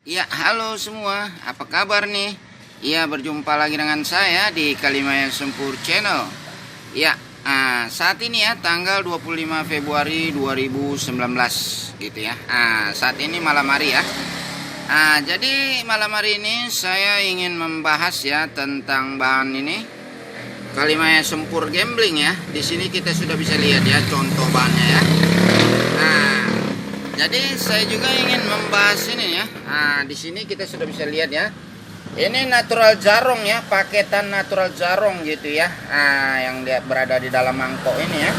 Ya, halo semua. Apa kabar nih? Ya, berjumpa lagi dengan saya di Kalimaya Sempur Channel. Ya, saat ini ya tanggal 25 Februari 2019 gitu ya. Saat ini malam hari ya. Jadi malam hari ini saya ingin membahas ya tentang bahan ini Kalimaya Sempur Gambling ya. Di sini kita sudah bisa lihat ya contoh bahannya ya. Jadi saya juga ingin membahas ini ya. Di sini kita sudah bisa lihat ya. Ini natural jarong ya, paketan natural jarong gitu ya. Yang dia berada di dalam mangkok ini ya.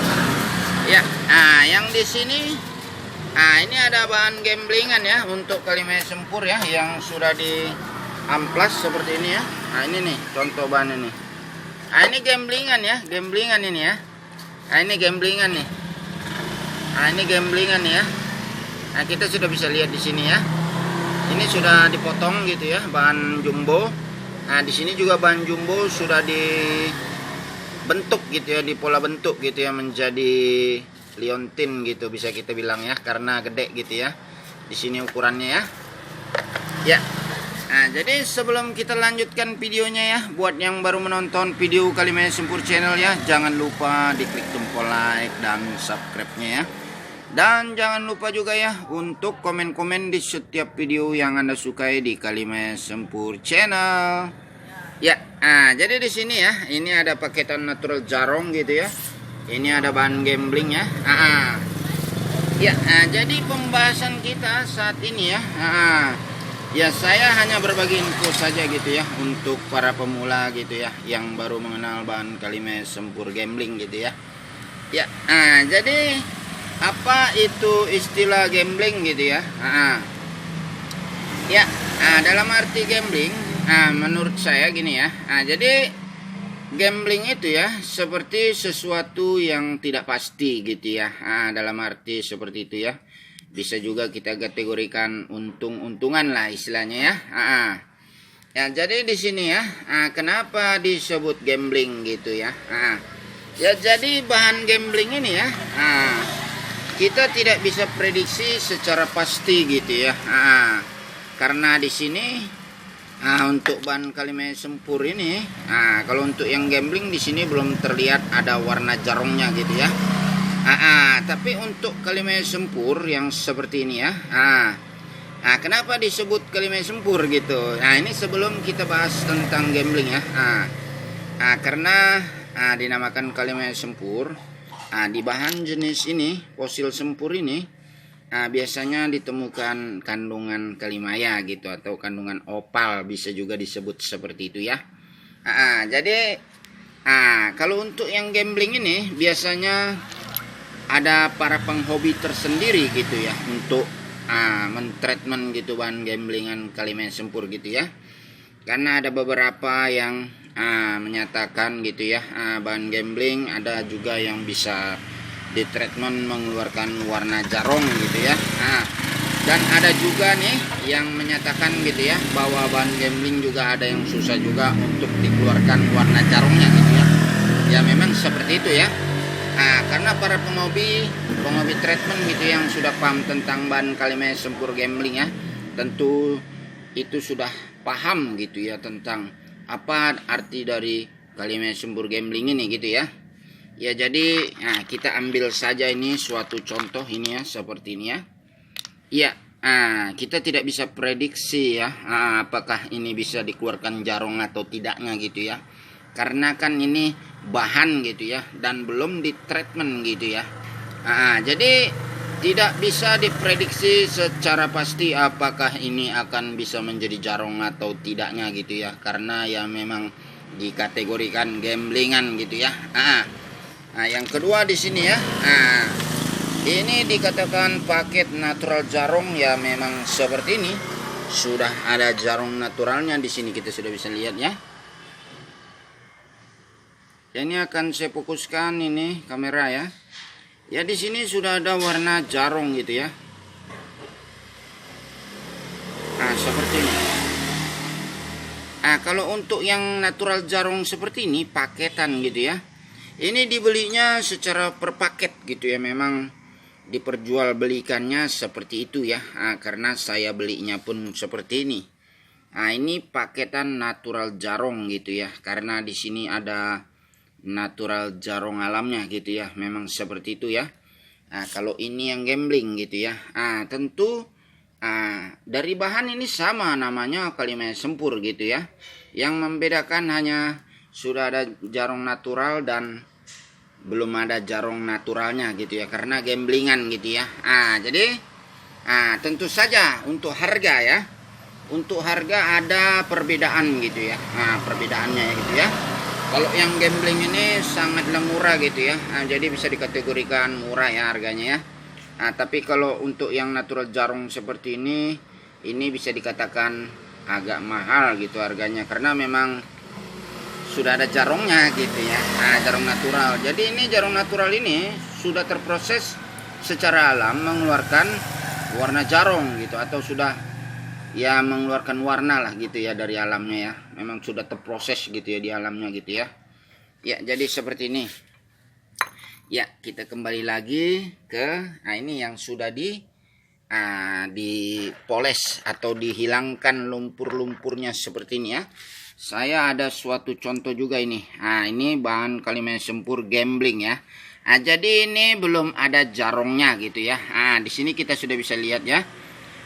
Ya, yang di sini, ini ada bahan gamblingan ya untuk Kalimaya Sempur ya, yang sudah di amplas seperti ini ya. Ini nih contoh bahan ini. Ini gamblingan ya, gamblingan ini ya. Ini gamblingan nih. Ini gamblingan ya. Kita sudah bisa lihat di sini ya. Ini sudah dipotong gitu ya, bahan jumbo. Di sini juga bahan jumbo sudah dibentuk gitu ya, di pola bentuk gitu ya, menjadi liontin gitu bisa kita bilang ya, karena gede gitu ya. Di sini ukurannya ya. Ya. Jadi sebelum kita lanjutkan videonya ya, buat yang baru menonton video Kalimaya Sempur Channel ya, jangan lupa diklik tombol like dan subscribe-nya ya. Dan jangan lupa juga ya untuk komen-komen di setiap video yang Anda sukai di Kalimaya Sempur Channel. Ya, jadi di sini ya, ini ada paketan natural jarong gitu ya. Ini ada bahan gambling ya. Ya, jadi pembahasan kita saat ini ya. Ya, saya hanya berbagi info saja gitu ya untuk para pemula gitu ya, yang baru mengenal bahan Kalimaya Sempur Gambling gitu ya. Ya, jadi apa itu istilah gambling gitu ya? Ya, dalam arti gambling, menurut saya gini ya. Jadi gambling itu ya seperti sesuatu yang tidak pasti gitu ya. Dalam arti seperti itu ya. Bisa juga kita kategorikan untung-untungan lah istilahnya ya. Ya, jadi di sini ya, kenapa disebut gambling gitu ya? Ya, jadi bahan gambling ini ya. Kita tidak bisa prediksi secara pasti gitu ya. Karena di sini untuk bahan Kalimaya Sempur ini, kalau untuk yang gambling di sini belum terlihat ada warna jarongnya gitu ya. Tapi untuk Kalimaya Sempur yang seperti ini ya. Kenapa disebut Kalimaya Sempur gitu? Ini sebelum kita bahas tentang gambling ya. Karena dinamakan Kalimaya Sempur. Di bahan jenis ini, fosil sempur ini, biasanya ditemukan kandungan kalimaya gitu, atau kandungan opal bisa juga disebut seperti itu ya. Jadi kalau untuk yang gambling ini biasanya ada para penghobi tersendiri gitu ya untuk mentreatment gitu bahan gamblingan Kalimaya Sempur gitu ya. Karena ada beberapa yang menyatakan gitu ya, bahan gambling ada juga yang bisa di treatment mengeluarkan warna jarong gitu ya. Dan ada juga nih yang menyatakan gitu ya bahwa bahan gambling juga ada yang susah juga untuk dikeluarkan warna jarongnya gitu ya. Ya memang seperti itu ya. Karena para penghobi treatment gitu yang sudah paham tentang bahan Kalimaya Sempur gambling ya, tentu itu sudah paham gitu ya tentang apa arti dari Kalimaya Sempur Gambling ini gitu ya. Ya, jadi kita ambil saja ini suatu contoh ini ya, seperti ini ya. Ya, kita tidak bisa prediksi ya apakah ini bisa dikeluarkan jarong atau tidaknya gitu ya. Karena kan ini bahan gitu ya, dan belum di treatment gitu ya. Jadi tidak bisa diprediksi secara pasti apakah ini akan bisa menjadi jarong atau tidaknya gitu ya, karena ya memang dikategorikan gamblingan gitu ya. Yang kedua di sini ya, ini dikatakan paket natural jarong ya, memang seperti ini. Sudah ada jarong naturalnya di sini, kita sudah bisa lihat ya. Ini akan saya fokuskan ini kamera ya. Ya, di sini sudah ada warna jarong gitu ya. Seperti ini. Kalau untuk yang natural jarong seperti ini paketan gitu ya. Ini dibelinya secara per paket gitu ya. Memang diperjualbelikannya seperti itu ya. Karena saya belinya pun seperti ini. Ini paketan natural jarong gitu ya. Karena di sini ada natural jarong alamnya gitu ya. Memang seperti itu ya. Kalau ini yang gambling gitu ya. Tentu dari bahan ini sama, namanya kalimaya sempur gitu ya. Yang membedakan hanya sudah ada jarong natural dan belum ada jarong naturalnya gitu ya, karena gamblingan gitu ya. Jadi tentu saja untuk harga ya, untuk harga ada perbedaan gitu ya. Perbedaannya ya gitu ya. Kalau yang gambling ini sangatlah murah gitu ya. Jadi bisa dikategorikan murah ya harganya ya. Tapi kalau untuk yang natural jarong seperti ini bisa dikatakan agak mahal gitu harganya, karena memang sudah ada jarongnya gitu ya. Jarong natural. Jadi ini jarong natural ini sudah terproses secara alam mengeluarkan warna jarong gitu, atau sudah ya mengeluarkan warna lah gitu ya dari alamnya ya. Memang sudah terproses gitu ya di alamnya gitu ya. Ya, jadi seperti ini. Ya, kita kembali lagi ke ini yang sudah dipoles atau dihilangkan lumpur-lumpurnya seperti ini ya. Saya ada suatu contoh juga ini. Ini bahan kalimaya sempur gambling ya. Jadi ini belum ada jarongnya gitu ya. Di sini kita sudah bisa lihat ya.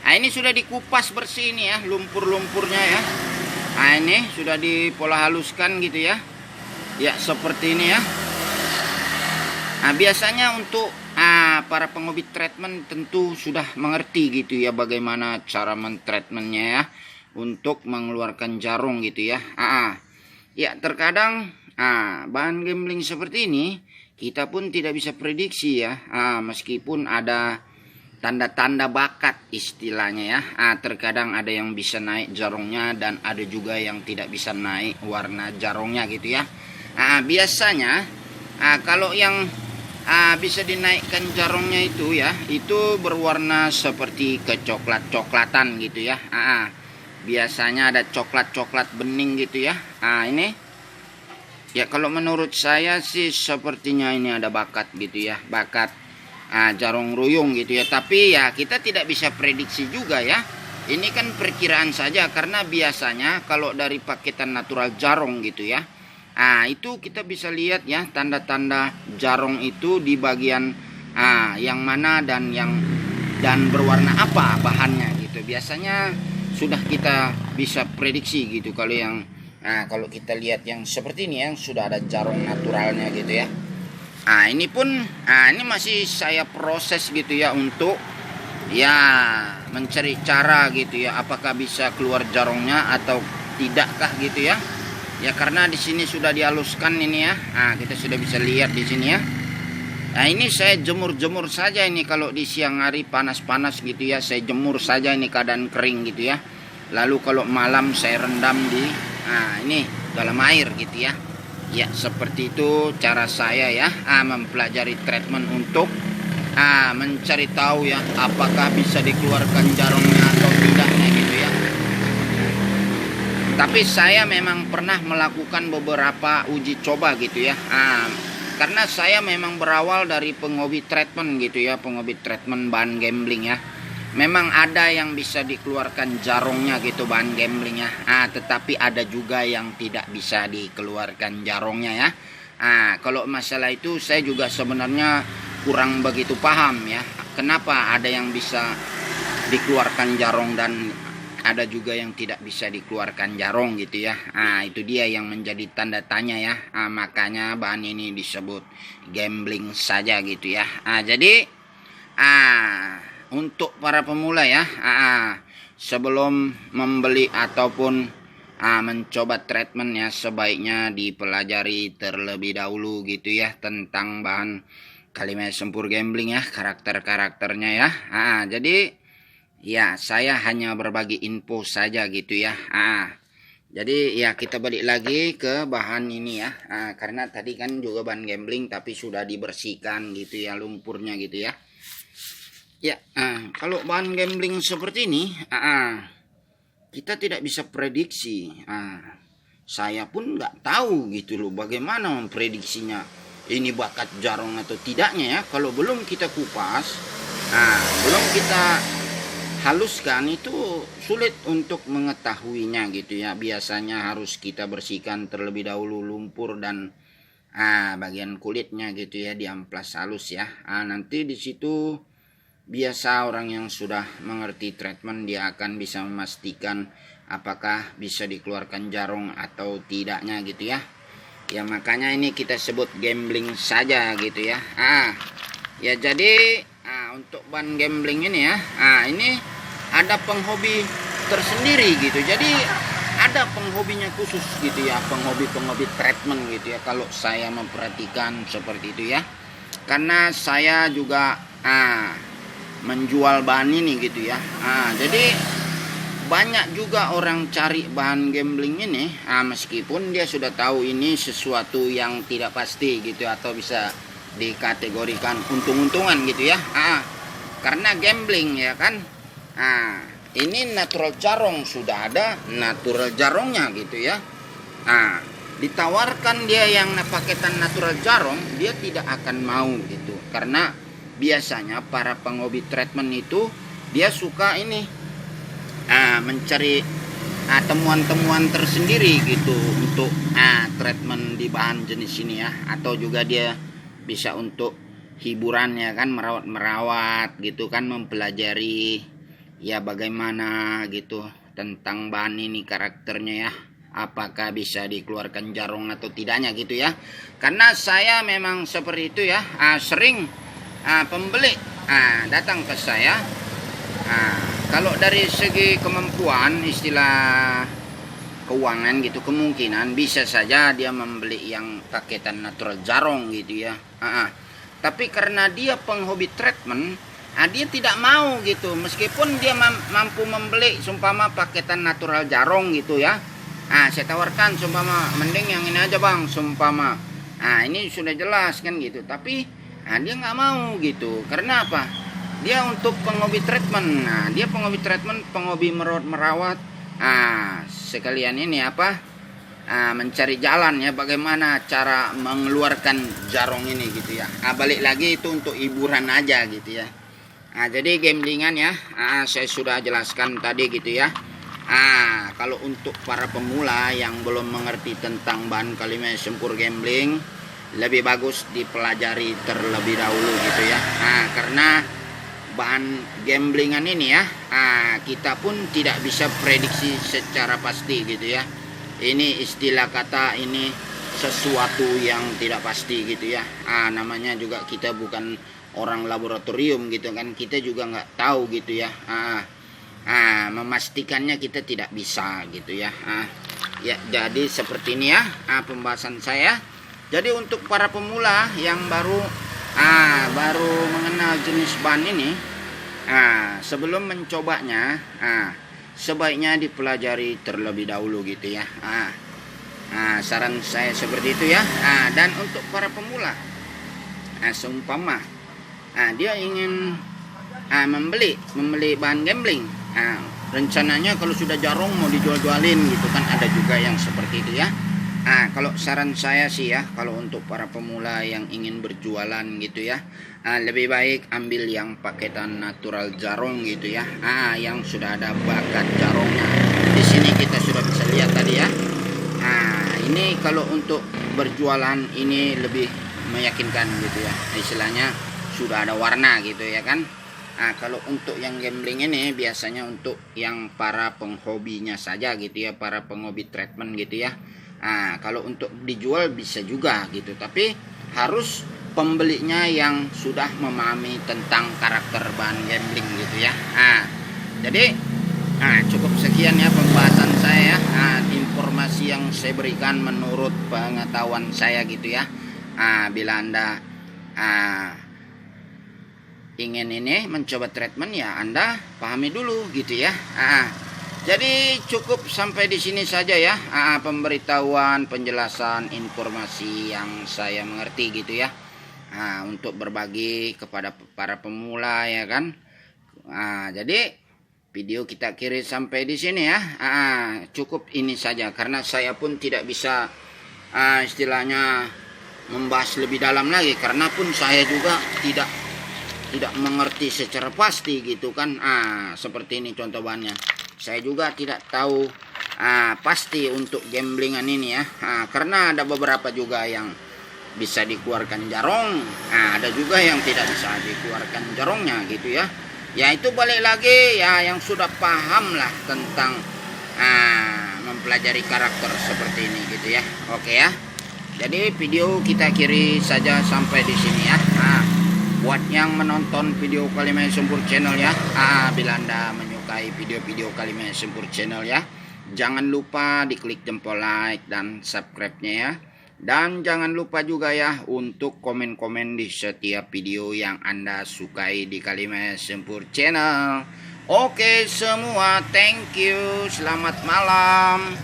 Ini sudah dikupas bersih ini ya, lumpur-lumpurnya ya. Ini sudah dipola haluskan gitu ya. Ya, seperti ini ya. Biasanya untuk para penghobi treatment tentu sudah mengerti gitu ya bagaimana cara mentreatmentnya ya, untuk mengeluarkan jarong gitu ya. Ya, terkadang bahan gambling seperti ini kita pun tidak bisa prediksi ya. Meskipun ada tanda-tanda bakat istilahnya ya. Terkadang ada yang bisa naik jarongnya dan ada juga yang tidak bisa naik warna jarongnya gitu ya. Biasanya kalau yang bisa dinaikkan jarongnya itu ya, itu berwarna seperti kecoklat-coklatan gitu ya. Biasanya ada coklat-coklat bening gitu ya. Ini ya, kalau menurut saya sih sepertinya ini ada bakat gitu ya, bakat jarong ruyung gitu ya. Tapi ya kita tidak bisa prediksi juga ya. Ini kan perkiraan saja, karena biasanya kalau dari paketan natural jarong gitu ya, itu kita bisa lihat ya tanda-tanda jarong itu di bagian yang mana dan berwarna apa bahannya gitu. Biasanya sudah kita bisa prediksi gitu kalau yang kalau kita lihat yang seperti ini yang sudah ada jarong naturalnya gitu ya. Ini pun ini masih saya proses gitu ya, untuk ya mencari cara gitu ya, apakah bisa keluar jarongnya atau tidakkah gitu ya. Ya, karena di sini sudah dihaluskan ini ya. Kita sudah bisa lihat di sini ya. Ini saya jemur-jemur saja ini, kalau di siang hari panas-panas gitu ya, saya jemur saja ini keadaan kering gitu ya. Lalu kalau malam saya rendam di ini dalam air gitu ya. Ya, seperti itu cara saya ya mempelajari treatment untuk mencari tahu ya apakah bisa dikeluarkan jarongnya atau tidaknya gitu ya. Tapi saya memang pernah melakukan beberapa uji coba gitu ya. Karena saya memang berawal dari penghobi treatment gitu ya, penghobi treatment bahan gambling ya. Memang ada yang bisa dikeluarkan jarongnya gitu bahan gambling ya. Tetapi ada juga yang tidak bisa dikeluarkan jarongnya ya. Kalau masalah itu saya juga sebenarnya kurang begitu paham ya. Kenapa ada yang bisa dikeluarkan jarong dan ada juga yang tidak bisa dikeluarkan jarong gitu ya. Itu dia yang menjadi tanda tanya ya. Makanya bahan ini disebut gambling saja gitu ya. Jadi untuk para pemula ya, sebelum membeli ataupun mencoba treatment ya, sebaiknya dipelajari terlebih dahulu gitu ya tentang bahan kalimaya sempur gambling ya, karakter-karakternya ya. Jadi ya saya hanya berbagi info saja gitu ya. Jadi ya kita balik lagi ke bahan ini ya. Karena tadi kan juga bahan gambling tapi sudah dibersihkan gitu ya lumpurnya gitu ya. Ya, kalau bahan gambling seperti ini, kita tidak bisa prediksi. Saya pun nggak tahu gitu loh bagaimana memprediksinya. ini bakat jarong atau tidaknya ya, kalau belum kita kupas, belum kita haluskan, itu sulit untuk mengetahuinya gitu ya. Biasanya harus kita bersihkan terlebih dahulu lumpur dan bagian kulitnya gitu ya, diamplas halus ya. Nanti di situ biasa orang yang sudah mengerti treatment dia akan bisa memastikan apakah bisa dikeluarkan jarong atau tidaknya gitu ya. Ya makanya ini kita sebut gambling saja gitu ya. Ya jadi untuk ban gambling ini ya, ini ada penghobi tersendiri gitu. Jadi ada penghobinya khusus gitu ya, penghobi treatment gitu ya. Kalau saya memperhatikan seperti itu ya, karena saya juga menjual bahan ini gitu ya. Jadi banyak juga orang cari bahan gambling ini, meskipun dia sudah tahu ini sesuatu yang tidak pasti gitu, atau bisa dikategorikan untung-untungan gitu ya. Karena gambling ya kan, ini natural jarong, sudah ada natural jarongnya gitu ya. Ditawarkan dia yang paketan natural jarong, dia tidak akan mau gitu, karena biasanya para penghobi treatment itu dia suka ini mencari temuan-temuan tersendiri gitu untuk treatment di bahan jenis ini ya, atau juga dia bisa untuk hiburannya kan, merawat gitu kan, mempelajari ya bagaimana gitu tentang bahan ini, karakternya ya, apakah bisa dikeluarkan jarong atau tidaknya gitu ya. Karena saya memang seperti itu ya, sering pembeli datang ke saya. Kalau dari segi kemampuan, istilah keuangan gitu, kemungkinan bisa saja dia membeli yang paketan natural jarong gitu ya. Tapi karena dia penghobi treatment, dia tidak mau gitu, meskipun dia mampu membeli sumpama paketan natural jarong gitu ya. Saya tawarkan sumpama, mending yang ini aja bang sumpama, ini sudah jelas kan gitu. Tapi dia nggak mau gitu. Karena apa? Dia untuk penghobi treatment. Dia penghobi treatment, penghobi merawat. Sekalian ini apa? Mencari jalan ya, bagaimana cara mengeluarkan jarong ini gitu ya. Balik lagi itu untuk hiburan aja gitu ya. Jadi gamblingan ya, saya sudah jelaskan tadi gitu ya. Kalau untuk para pemula yang belum mengerti tentang bahan Kalimah Sempur gambling, lebih bagus dipelajari terlebih dahulu gitu ya. Karena bahan gamblingan ini ya, kita pun tidak bisa prediksi secara pasti gitu ya. Ini istilah kata, ini sesuatu yang tidak pasti gitu ya. Namanya juga kita bukan orang laboratorium gitu kan, kita juga nggak tahu gitu ya. Memastikannya kita tidak bisa gitu ya. Ya jadi seperti ini ya pembahasan saya. Jadi untuk para pemula yang baru mengenal jenis ban ini, sebelum mencobanya, sebaiknya dipelajari terlebih dahulu gitu ya. Saran saya seperti itu ya. Dan untuk para pemula, seumpama dia ingin membeli bahan gambling, rencananya kalau sudah jarong mau dijual-jualin gitu kan, ada juga yang seperti itu ya. Kalau saran saya sih ya, kalau untuk para pemula yang ingin berjualan gitu ya, lebih baik ambil yang paketan natural jarong gitu ya, yang sudah ada bakat jarongnya. Di sini kita sudah bisa lihat tadi ya. Ini kalau untuk berjualan ini lebih meyakinkan gitu ya, istilahnya sudah ada warna gitu ya kan. Kalau untuk yang gambling ini biasanya untuk yang para penghobinya saja gitu ya, para penghobi treatment gitu ya. Kalau untuk dijual bisa juga gitu, tapi harus pembelinya yang sudah memahami tentang karakter bahan gambling gitu ya. Jadi cukup sekian ya pembahasan saya, informasi yang saya berikan menurut pengetahuan saya gitu ya. Bila Anda ingin ini mencoba treatment ya, Anda pahami dulu gitu ya. Jadi cukup sampai di sini saja ya, pemberitahuan, penjelasan, informasi yang saya mengerti gitu ya, untuk berbagi kepada para pemula ya kan. Jadi video kita akhiri sampai di sini ya. Cukup ini saja, karena saya pun tidak bisa istilahnya membahas lebih dalam lagi, karena pun saya juga tidak mengerti secara pasti gitu kan. Seperti ini contoh bahannya. Saya juga tidak tahu pasti untuk gamblingan ini ya. Karena ada beberapa juga yang bisa dikeluarkan jarong, ada juga yang tidak bisa dikeluarkan jarongnya gitu ya. Ya itu balik lagi ya yang sudah paham lah tentang mempelajari karakter seperti ini gitu ya. Oke ya. Jadi video kita akhiri saja sampai di sini ya. Buat yang menonton video Kalimaya Sempur Channel ya, bila Anda menyukai video-video Kalimaya Sempur Channel ya, jangan lupa diklik jempol like dan subscribe-nya ya. Dan jangan lupa juga ya untuk komen-komen di setiap video yang Anda sukai di Kalimaya Sempur Channel. Oke semua, thank you, selamat malam.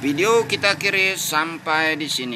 Video kita akhiri sampai di sini.